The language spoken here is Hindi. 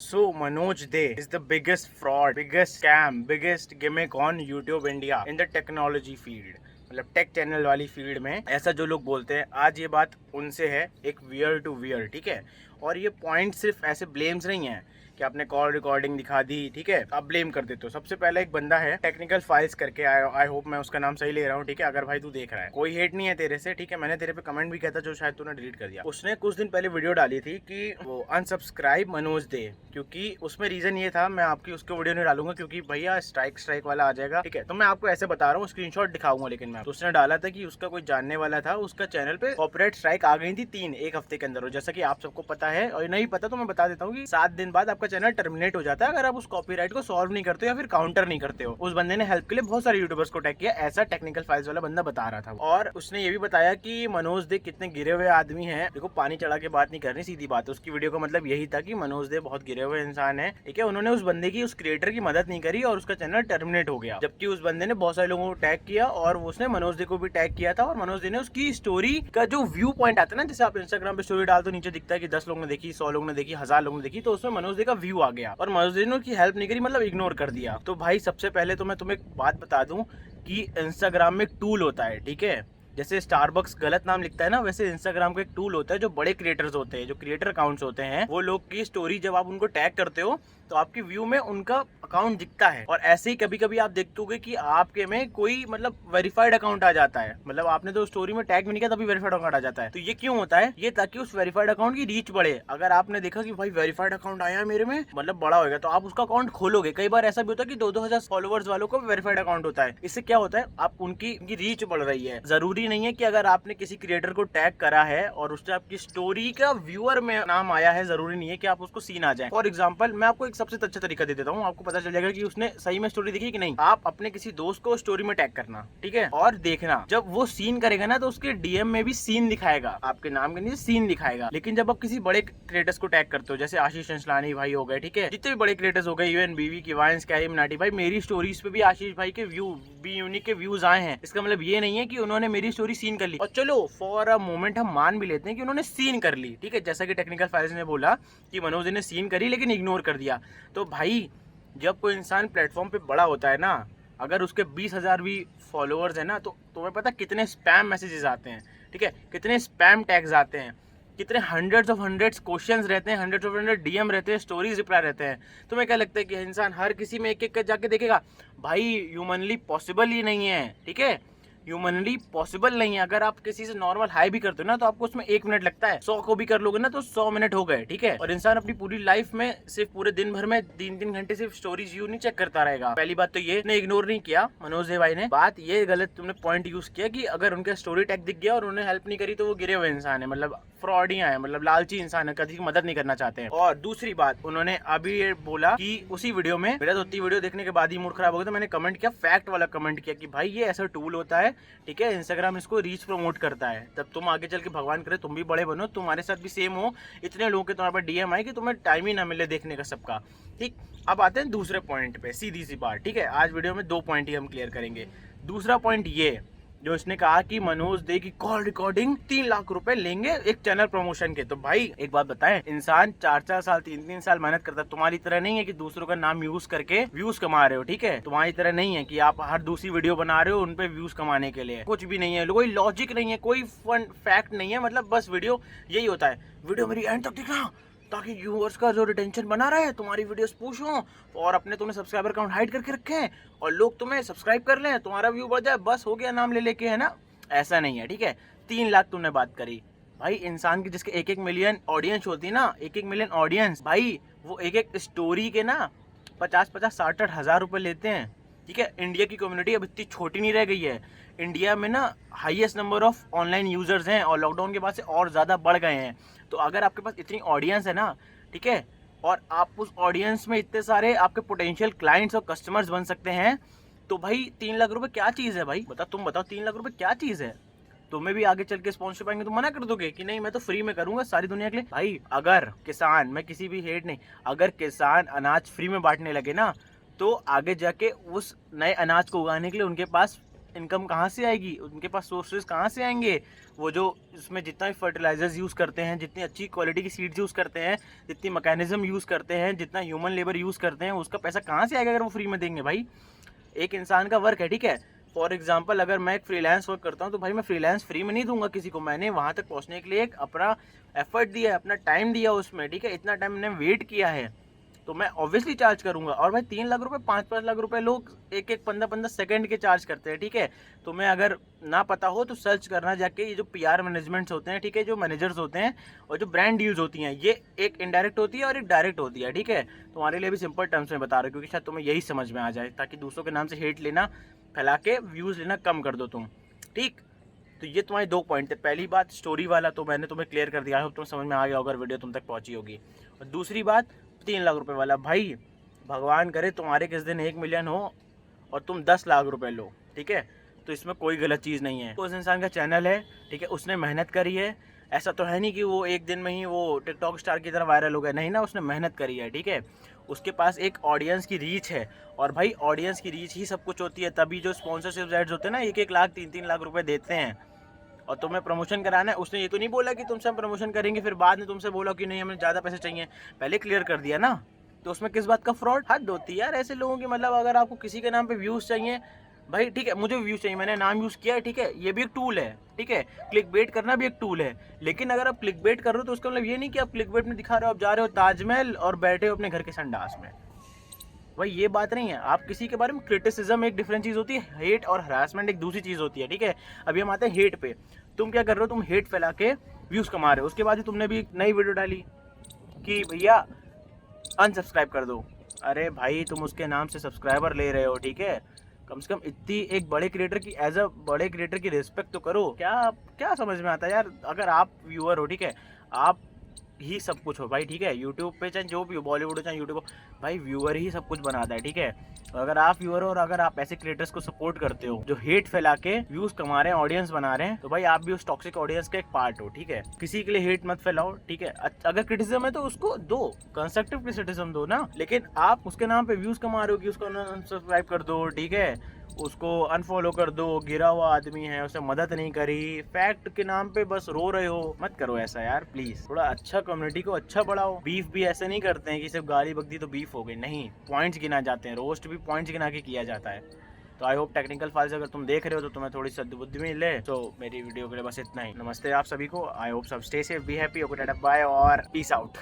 So Manoj De is the biggest fraud, biggest scam, biggest gimmick on YouTube India in the technology field. मतलब टेक चैनल वाली फील्ड में ऐसा जो लोग बोलते हैं, आज ये बात उनसे है, एक वियर टू वियर, ठीक है। और ये पॉइंट सिर्फ ऐसे ब्लेम्स नहीं है कि आपने कॉल रिकॉर्डिंग दिखा दी, ठीक है, आप ब्लेम कर देते हो। सबसे पहले एक बंदा है टेक्निकल फाइल्स करके, आई होप मैं उसका नाम सही ले रहा हूँ, ठीक है। अगर भाई तू देख रहा है, कोई हेट नहीं है तेरे से, ठीक है। मैंने तेरे पे कमेंट भी किया था जो शायद तूने डिलीट कर दिया। उसने कुछ दिन पहले वीडियो डाली थी कि वो अनसब्सक्राइब मनोज दे, क्योंकि उसमें रीजन ये था, मैं आपकी उसके वीडियो नहीं डालूंगा क्योंकि भैया स्ट्राइक वाला आ जाएगा, ठीक है। तो मैं आपको ऐसे बता रहा हूँ, स्क्रीनशॉट दिखाऊंगा। लेकिन मैं तो उसने डाला था कि उसका कोई जानने वाला था, उसका चैनल पे कॉपीराइट स्ट्राइक आ गई थी 1 हफ्ते के अंदर। और जैसा कि आप सबको पता है, और नहीं पता तो मैं बता देता हूँ कि 7 दिन बाद आपका चैनल टर्मिनेट हो जाता है अगर आप उस कॉपीराइट को सॉल्व नहीं करते हो या फिर काउंटर नहीं करते हो। उस बंदे ने हेल्प के लिए बहुत सारे यूट्यूबर्स को टैग किया, ऐसा टेक्निकल फाइल्स वाला बंदा बता रहा था। और उसने ये भी बताया कि मनोज दे कितने गिरे हुए आदमी हैं। देखो, पानी चढ़ा के बात नहीं करनी, सीधी बात है। उसकी वीडियो का मतलब यही था कि मनोज दे बहुत गिरे हुए इंसान है, ठीक है। उन्होंने उस बंदे की, उस क्रिएटर की मदद नहीं करी और उसका चैनल टर्मिनेट हो गया। जबकि उस बंदे ने बहुत सारे लोगों को टैग किया और उसने मनोज दे को भी टैग किया था। और मनोज दे ने उसकी स्टोरी का जो व्यू पॉइंट आता है ना, जैसे आप इंस्टाग्राम पे स्टोरी डाल तो नीचे दिखता है कि 10 लोगों ने देखी, 100 लोगों ने देखी, 1000 लोगों ने देखी, तो उसमें मनोज दे का व्यू आ गया और मनोज दे ने उसकी हेल्प नहीं करी, मतलब इग्नोर कर दिया। तो भाई सबसे पहले तो मैं तुम्हें एक बात बता दूं कि इंस्टाग्राम में एक टूल होता है, ठीक है। जैसे स्टारबक्स गलत नाम लिखता है ना, वैसे इंस्टाग्राम का एक टूल होता है। जो बड़े क्रिएटर्स होते हैं, जो क्रिएटर अकाउंट्स होते हैं, वो लोग की स्टोरी जब आप उनको टैग करते हो तो आपकी व्यू में उनका अकाउंट दिखता है। और ऐसे ही कभी कभी आप देखते होगे कि आपके में कोई मतलब वेरीफाइड अकाउंट आ जाता है, मतलब आपने तो स्टोरी में टैग भी नहीं किया तभी वेरीफाइड अकाउंट आ जाता है। तो ये क्यों होता है? ये ताकि उस वेरीफाइड अकाउंट की रीच बढ़े। अगर आपने देखा कि भाई वेरीफाइड अकाउंट आया है मेरे में, मतलब बड़ा होगा, तो आप उसका अकाउंट खोलोगे। कई बार ऐसा भी होता है कि 2-2 हजार फॉलोअर्स वालों को वेरीफाइड अकाउंट होता है। इससे क्या होता है, आप उनकी रीच बढ़ रही है। जरूरी नहीं है कि अगर आपने किसी क्रिएटर को टैग करा है और उससे आपकी स्टोरी का व्यूअर में नाम आया है, जरूरी नहीं है कि आप उसको सीन आ जाए। फॉर एग्जाम्पल, मैं आपको एक सबसे अच्छा तरीका दे देता हूँ, आपको पता चल जाएगा कि उसने सही में स्टोरी देखी कि नहीं। आप अपने किसी दोस्त को स्टोरी में टैग करना, ठीक है, और देखना जब वो सीन करेगा ना तो उसके डीएम में भी सीन दिखाएगा, आपके नाम के नीचे सीन दिखाएगा। लेकिन जब आप किसी बड़े क्रिएटर्स को टैग करते हो, जैसे आशीष अंशलानी भाई हो गए, ठीक है, जितने भी बड़े क्रिएटर्स हो गए, यूएन बीवी की वायंस कैरी मनाटी भाई, मेरी स्टोरीज पे भी आशीष भाई के व्यू बी यूनिक के व्यूज आए हैं। इसका मतलब ये नहीं है कि उन्होंने मेरी स्टोरी सीन कर ली। और चलो फॉर अ मोमेंट हम मान भी लेते हैं कि उन्होंने सीन कर ली, ठीक है, जैसा कि टेक्निकल फाइल्स ने बोला कि मनोज ने सीन करी लेकिन इग्नोर कर दिया। तो भाई जब कोई इंसान प्लेटफॉर्म पे बड़ा होता है ना, अगर उसके 20,000 भी फॉलोअर्स है ना, तो तुम्हें पता कितने स्पैम मैसेजेस आते हैं, ठीक है, कितने स्पैम टैग्स आते हैं, कितने हंड्रेड्स क्वेश्चंस रहते हैं, हंड्रेड डीएम रहते हैं, स्टोरीज रिप्लाई रहते हैं। तुम्हें क्या लगता है कि इंसान हर किसी में एक एक जाके देखेगा? भाई ह्यूमनली पॉसिबल ही नहीं है, ठीक है, ह्यूमनली पॉसिबल नहीं है। अगर आप किसी से नॉर्मल हाई भी करते हो ना तो आपको उसमें 1 मिनट लगता है, 100 को भी कर लोगे ना तो 100 मिनट हो गए, ठीक है। और इंसान अपनी पूरी लाइफ में सिर्फ पूरे दिन भर में 3-3 घंटे सिर्फ स्टोरीज व्यू नहीं चेक करता रहेगा। पहली बात तो ये इग्नोर नहीं किया मनोज दे भाई ने। बात ये गलत तुमने पॉइंट यूज किया कि अगर उनका स्टोरी टैग दिख गया और उन्होंने हेल्प नहीं करी तो वो गिरे हुए इंसान है, मतलब फ्रॉडियां है, मतलब लालची इंसान है, कभी की मदद नहीं करना चाहते हैं। और दूसरी बात, उन्होंने अभी ये बोला कि उसी वीडियो में, मेरा तो उतनी वीडियो देखने के बाद ही मूड खराब हो गया, तो मैंने कमेंट किया, फैक्ट वाला कमेंट किया कि भाई ये ऐसा टूल होता है, ठीक है, इंस्टाग्राम इसको रीच प्रमोट करता है। तब तुम आगे चल के भगवान करे तुम भी बड़े बनो, तुम्हारे साथ भी सेम हो, इतने लोगों के तुम्हारे पर डीएम आए कि तुम्हें टाइम ही ना मिले देखने का सबका, ठीक। अब आते हैं दूसरे पॉइंट पे, सीधी सी बात, ठीक है। आज वीडियो में 2 पॉइंट ही हम क्लियर करेंगे। दूसरा पॉइंट ये जो इसने कहा कि मनोज दे की कॉल रिकॉर्डिंग 3 लाख रुपए लेंगे एक चैनल प्रमोशन के। तो भाई एक बात बताएं, इंसान 4-4 साल 3-3 साल मेहनत करता है। तुम्हारी तरह नहीं है कि दूसरों का नाम यूज करके व्यूज कमा रहे हो, ठीक है। तुम्हारी तरह नहीं है कि आप हर दूसरी वीडियो बना रहे हो उन पे व्यूज कमाने के लिए, कुछ भी नहीं है, कोई लॉजिक नहीं है, कोई फन फैक्ट नहीं है। मतलब बस वीडियो यही होता है, वीडियो मेरी एंड तक देखना ताकि व्यूअर्स का जो रिटेंशन बना रहे, तुम्हारी वीडियोस पुश हो और अपने तुमने सब्सक्राइबर अकाउंट हाइड करके रखे हैं और लोग तुम्हें सब्सक्राइब कर लें, तुम्हारा व्यू बढ़ जाए, बस हो गया नाम ले लेके, है ना। ऐसा नहीं है, ठीक है। 3 लाख तुमने बात करी, भाई इंसान की जिसके 1-1 मिलियन ऑडियंस होती है ना, 1-1 मिलियन ऑडियंस, भाई वो एक स्टोरी के ना 50-50 60-60 हजार रुपए लेते हैं, ठीक है। इंडिया की कम्युनिटी अब इतनी छोटी नहीं रह गई है। इंडिया में ना highest number of online users हैं और लॉकडाउन के बाद से और ज़्यादा बढ़ गए हैं। तो अगर आपके पास इतनी ऑडियंस है ना, ठीक है, और आप उस ऑडियंस में इतने सारे आपके पोटेंशियल क्लाइंट्स और कस्टमर्स बन सकते हैं, तो भाई 3 लाख रुपए क्या चीज़ है भाई? तुम बताओ 3 लाख रुपए क्या चीज़ है? तुम्हें भी आगे चल के स्पॉन्सरशिप आएंगे तो मना कर दोगे कि नहीं मैं तो फ्री में करूंगा सारी दुनिया के लिए? भाई अगर किसान, मैं किसी भी हेट नहीं, अगर किसान अनाज फ्री में बांटने लगे ना तो आगे जाके उस नए अनाज को उगाने के लिए उनके पास इनकम कहाँ से आएगी, उनके पास सोर्सेज कहाँ से आएंगे? वो जो इसमें जितना भी फर्टिलाइजर्स यूज़ करते हैं, जितनी अच्छी क्वालिटी की सीड्स यूज़ करते हैं, जितनी मैकेनिज्म यूज़ करते हैं, जितना ह्यूमन लेबर यूज़ करते हैं, उसका पैसा कहाँ से आएगा अगर वो फ्री में देंगे भाई? एक इंसान का वर्क है, ठीक है। फॉर एग्जाम्पल अगर मैं एक फ्रीलांस वर्क करता हूँ तो भाई मैं फ्रीलांस फ्री में नहीं दूंगा किसी को। मैंने वहाँ तक पहुँचने के लिए एक अपना एफर्ट दिया है, अपना टाइम दिया उसमें, ठीक है। इतना टाइम मैंने वेट किया है तो मैं ऑब्वियसली चार्ज करूंगा। और भाई 3 लाख रुपए 5-5 लाख रुपए लोग एक 15-15 सेकंड के चार्ज करते हैं, ठीक है। तो मैं अगर ना पता हो तो सर्च करना जाके, ये जो PR मैनेजमेंट्स होते हैं, ठीक है, जो मैनेजर्स होते हैं और जो ब्रांड डील्स होती हैं, ये एक इनडायरेक्ट होती है और एक डायरेक्ट होती है, ठीक है। तुम्हारे लिए भी सिंपल टर्म्स में बता रहा हूँ क्योंकि शायद तुम्हें यही समझ में आ जाए, ताकि दूसरों के नाम से हेट लेना फैला के व्यूज़ लेना कम कर दो तुम, ठीक। तो ये तुम्हारे 2 पॉइंट थे। पहली बात स्टोरी वाला तो मैंने तुम्हें क्लियर कर दिया है, तुम्हें समझ में आ गया होगा, वीडियो तुम तक पहुंची होगी। और दूसरी बात 3 लाख रुपए वाला, भाई भगवान करे तुम्हारे किस दिन 1 मिलियन हो और तुम 10 लाख रुपए लो, ठीक है। तो इसमें कोई गलत चीज़ नहीं है। उस इंसान का चैनल है, ठीक है, उसने मेहनत करी है। ऐसा तो है नहीं कि वो एक दिन में ही वो टिकटॉक स्टार की तरह वायरल हो गया, नहीं ना, उसने मेहनत करी है, ठीक है। उसके पास एक ऑडियंस की रीच है, और भाई ऑडियंस की रीच ही सब कुछ होती है। तभी जो स्पॉन्सरशिप एड्स होते हैं ना, 1-1 लाख 3-3 लाख रुपए देते हैं और तुम्हें प्रमोशन कराना है। उसने ये तो नहीं बोला कि तुमसे हम प्रमोशन करेंगे फिर बाद में तुमसे बोला कि नहीं हमें ज़्यादा पैसे चाहिए, पहले क्लियर कर दिया ना। तो उसमें किस बात का फ्रॉड? हद होती है यार ऐसे लोगों की। मतलब अगर आपको किसी के नाम पे व्यूज़ चाहिए, भाई ठीक है, मुझे व्यूज़ चाहिए, मैंने नाम यूज़ किया है, ठीक है, ये भी एक टूल है, ठीक है। क्लिक बेट करना भी एक टूल है, लेकिन अगर आप क्लिक बेट कर रहे हो तो उसका मतलब ये नहीं कि आप क्लिक बेट में दिखा रहे हो आप जा रहे हो ताजमहल और बैठे हो अपने घर के संडास में। भाई ये बात नहीं है। आप किसी के बारे में क्रिटिसिज्म एक डिफरेंट चीज़ होती है, हेट और हरासमेंट एक दूसरी चीज़ होती है, ठीक है। अभी हम आते हैं हेट पे। तुम क्या कर रहे हो? तुम हेट फैला के व्यूज़ कमा रहे हो। उसके बाद ही तुमने भी एक नई वीडियो डाली कि भैया अनसब्सक्राइब कर दो। अरे भाई तुम उसके नाम से सब्सक्राइबर ले रहे हो, ठीक है, कम से कम इतनी एक बड़े क्रिएटर की एज अ बड़े क्रिएटर की रिस्पेक्ट तो करो। क्या क्या समझ में आता है यार? अगर आप व्यूअर हो, ठीक है, आप ही सब कुछ हो भाई, ठीक है। यूट्यूब पे चाहे जो भी हो, बॉलीवुड हो चाहे यूट्यूब हो, भाई व्यूअर ही सब कुछ बनाता है, ठीक है। अगर आप व्यूअर हो और अगर आप ऐसे क्रिएटर्स को सपोर्ट करते हो जो हेट फैला के व्यूज कमा रहे हैं, ऑडियंस बना रहे हैं, तो भाई आप भी उस टॉक्सिक ऑडियंस का एक पार्ट हो, ठीक है। किसी के लिए हेट मत फैलाओ, ठीक है। अगर क्रिटिसिज्म है तो उसको दो, कंस्ट्रक्टिव क्रिटिसिज्म दो ना, लेकिन आप उसके नाम पे व्यूज कमा रहे हो कि उसको अनसब्सक्राइब कर दो, ठीक है, उसको अनफॉलो कर दो, गिरा हुआ आदमी है, उसे मदद नहीं करी, फैक्ट के नाम पे बस रो रहे हो। मत करो ऐसा यार प्लीज। थोड़ा अच्छा कम्युनिटी को अच्छा बढ़ाओ। बीफ भी ऐसे नहीं करते हैं कि सिर्फ गाली बक दी तो बीफ हो गई, नहीं, पॉइंट्स गिना जाते हैं। रोस्ट भी पॉइंट्स गिना के किया जाता है। तो आई होप टेक्निकल फाइल्स अगर तुम देख रहे हो तो तुम्हें थोड़ी सद्बुद्धि मिले। तो मेरी वीडियो के लिए बस इतना ही। नमस्ते आप सभी को। आई होप सब stay safe, be happy, okay, tata, bye और पीस आउट।